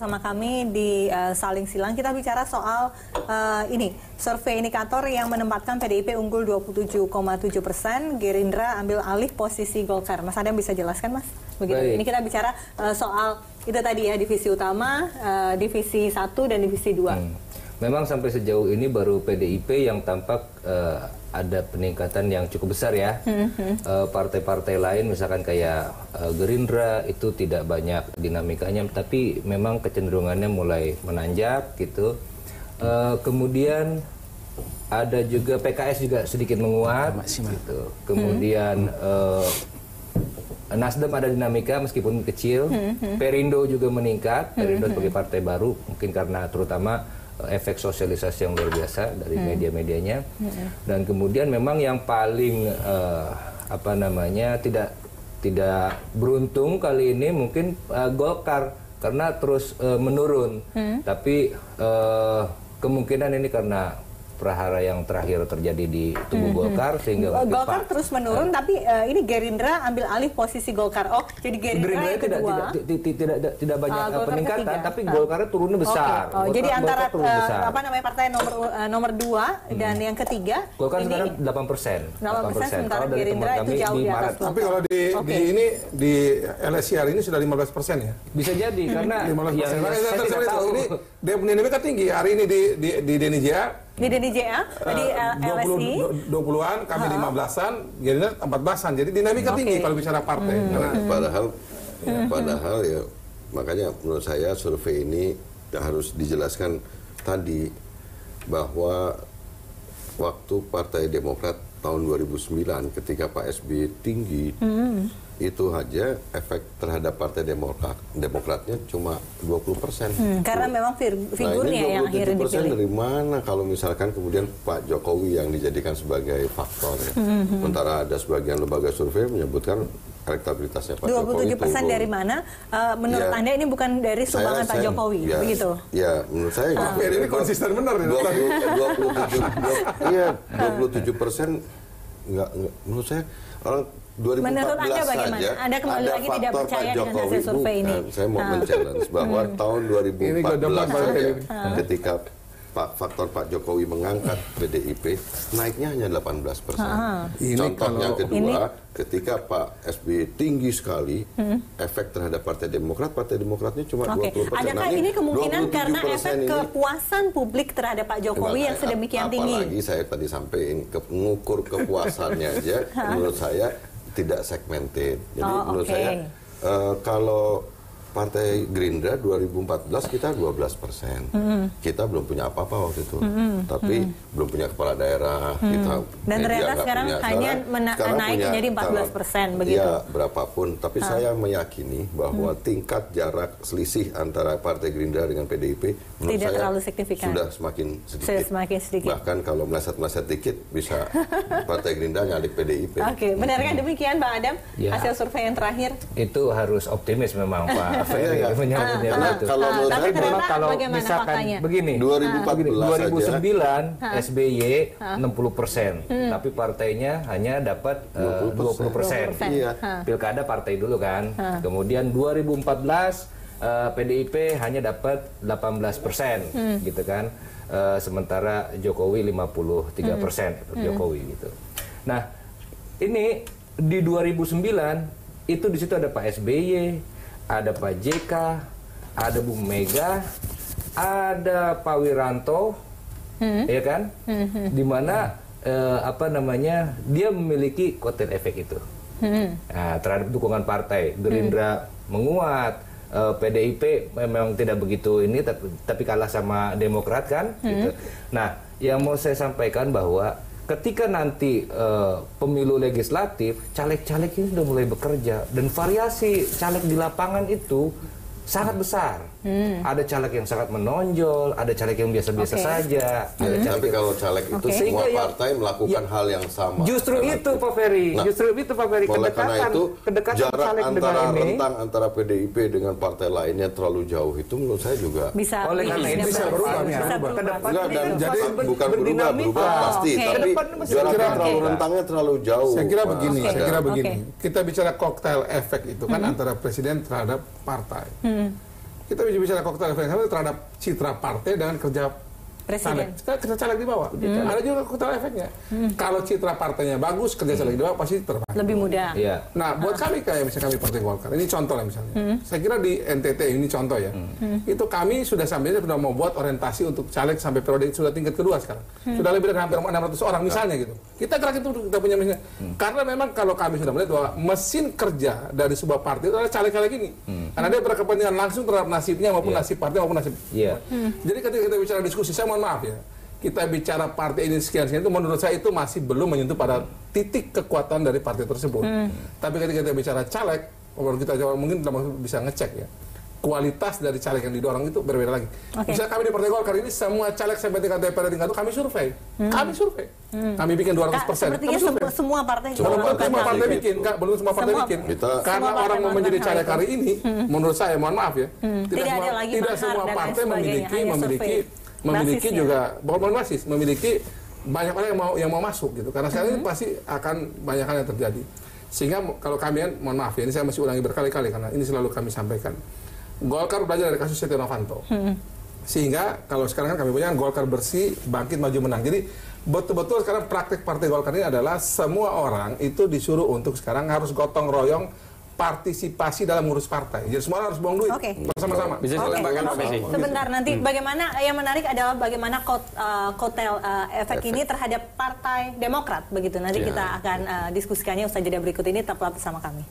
bersama kami di Saling Silang. Kita bicara soal ini survei indikator yang menempatkan PDIP unggul 27,7%, Gerindra ambil alih posisi Golkar. Mas Adam bisa jelaskan, Mas? Begitu. Baik. Ini kita bicara soal itu tadi ya, divisi utama, divisi 1 dan divisi 2. Memang sampai sejauh ini baru PDIP yang tampak ada peningkatan yang cukup besar ya. Partai-partai lain misalkan kayak Gerindra itu tidak banyak dinamikanya, tapi memang kecenderungannya mulai menanjak gitu. Kemudian ada juga PKS juga sedikit menguat gitu. Kemudian Nasdem ada dinamika meskipun kecil. Perindo juga meningkat. Perindo sebagai partai baru mungkin karena terutama efek sosialisasi yang luar biasa dari media-medianya. Dan kemudian memang yang paling tidak beruntung kali ini mungkin Golkar karena terus menurun. Tapi kemungkinan ini karena prahara yang terakhir terjadi di tubuh Golkar sehingga Golkar terus menurun, tapi ini Gerindra ambil alih posisi Golkar. Oh, jadi Gerindra yang kedua. Tidak banyak peningkatan, tapi Golkarnya turunnya besar. Okay. Jadi antara partai nomor 2 dan yang ketiga Golkar ini sekarang 8%. 8%, sementara Gerindra itu jauh di atas. Tapi kalau di LSI hari ini sudah 15% ya. Bisa jadi karena 15%. saya tidak tahu. Ini dinamika tinggi hari ini di DNIJA. Di DNIJA, di LSI 20-an, kami 15-an, Gerindra 14-an. Jadi dinamika tinggi kalau bicara partai. Padahal ya makanya menurut saya survei ini harus dijelaskan tadi bahwa waktu Partai Demokrat tahun 2009 ketika Pak SBY tinggi itu aja efek terhadap Partai Demokratnya cuma 20%. Karena memang figurnya yang akhirnya dipilih. Dari mana kalau misalkan kemudian Pak Jokowi yang dijadikan sebagai faktor ya. Sementara ada sebagian lembaga survei menyebutkan elektabilitasnya Pak Jokowi 27% dari mana? Menurut Anda ini bukan dari sumbangan Pak Jokowi, begitu? Ya, menurut saya ini konsisten benar nih. 27% enggak menurut saya orang 2014 menurut Anda bagaimana? saja Anda kembali lagi tidak percaya dengan hasil survei ini? Saya mau men-challenge bahwa tahun 2014 saja ketika faktor Pak Jokowi mengangkat PDIP naiknya hanya 18%. Contohnya kedua, ketika Pak SBY tinggi sekali, efek terhadap Partai Demokratnya cuma 20%. Adakah ini kemungkinan karena efek kepuasan publik terhadap Pak Jokowi yang sedemikian tinggi? Apalagi saya tadi sampaikan mengukur kepuasannya aja, menurut saya tidak segmented. Jadi menurut saya kalau Partai Gerindra 2014 kita 12%. Kita belum punya apa-apa waktu itu. Tapi belum punya kepala daerah. Kita dan ternyata sekarang hanya naik menjadi 14% begitu. Ya, berapapun. Tapi saya meyakini bahwa tingkat jarak selisih antara Partai Gerindra dengan PDIP menurut tidak saya terlalu signifikan. Sudah semakin sedikit. Bahkan kalau meleset-meleset dikit bisa Partai Gerindra nyalip PDIP. Oke, benarkah demikian Bang Adam? Ya. Hasil survei yang terakhir? Itu harus optimis memang Pak. Kalau menurut saya kalau misalkan begini 2009 SBY 60%, tapi partainya hanya dapat 20%. Pilkada partai dulu kan. Kemudian 2014 PDIP hanya dapat 18%, gitu kan. Sementara Jokowi 53% Jokowi gitu. Nah, ini di 2009 itu di situ ada Pak SBY, ada Pak JK, ada Bu Mega, ada Pak Wiranto, ya kan? Di mana dia memiliki kotel efek itu. Nah, terhadap dukungan partai, Gerindra menguat, PDIP memang tidak begitu ini, tapi kalah sama Demokrat kan? Gitu. Nah, yang mau saya sampaikan bahwa ketika nanti pemilu legislatif, caleg-caleg ini sudah mulai bekerja dan variasi caleg di lapangan itu sangat besar. Ada caleg yang sangat menonjol, ada caleg yang biasa-biasa saja. Tapi kalau caleg itu semua partai melakukan hal yang sama. Justru itu Pak Ferry, kedekatan jarak caleg antara dengan ini. rentang antara PDIP dengan partai lainnya terlalu jauh itu menurut saya juga. Oleh karena itu bisa berubah. Jadi bukan berubah pasti, tapi jarak terlalu rentangnya terlalu jauh. Saya kira begini. Kita bicara koktail efek itu kan antara presiden terhadap partai. kita bicara kotel efek terhadap citra partai dengan kerja Presiden. Kita caleg di bawah. Ada juga kotel efeknya. Kalau citra partainya bagus, kerja caleg di bawah pasti terbaik. Lebih mudah. Iya. Nah, buat kami kayak misalnya kami Partai Golkar, ini contoh lah misalnya. Saya kira di NTT ini contoh ya. Itu kami sudah sudah mau buat orientasi untuk caleg sampai periode sudah tingkat kedua sekarang. Sudah lebih dari hampir 600 orang misalnya gitu. Kita gerak itu kita punya misalnya. Karena memang kalau kami sudah melihat bahwa mesin kerja dari sebuah partai itu adalah caleg-caleg ini. Karena dia berkepentingan langsung terhadap nasibnya maupun nasib partai maupun nasib. Jadi ketika kita bicara diskusi, saya mohon maaf ya, kita bicara partai ini sekian-sekian itu menurut saya itu masih belum menyentuh pada titik kekuatan dari partai tersebut. Tapi ketika kita bicara caleg, kita mungkin bisa ngecek ya, kualitas dari caleg yang didorong itu berbeda lagi. Misalnya kami di Partai Golkar ini semua caleg sampai tingkat DPR tingkat itu kami survei. Kami bikin 200%. Sepertinya semua partai belum semua partai bikin. Karena orang mau menjadi caleg hari ini, menurut saya mohon maaf ya, tidak semua partai memiliki juga basis, memiliki banyak orang yang mau masuk gitu. Karena sekarang ini pasti akan banyak hal yang terjadi. Sehingga kalau kami mohon maaf ya, ini saya masih ulangi berkali-kali karena ini selalu kami sampaikan. Golkar belajar dari kasus Setia Novanto. Sehingga kalau sekarang kan kami punya Golkar bersih, bangkit maju menang. Jadi betul-betul sekarang praktik Partai Golkar ini adalah semua orang itu disuruh untuk sekarang harus gotong royong partisipasi dalam ngurus partai. Jadi semua harus buang duit bersama-sama. Bisa dilembagakan Pak Messi. Sebentar nanti bagaimana yang menarik adalah bagaimana kotel efek ini terhadap Partai Demokrat begitu. Nanti kita akan diskusikannya usai jeda berikut ini, tetaplah bersama kami.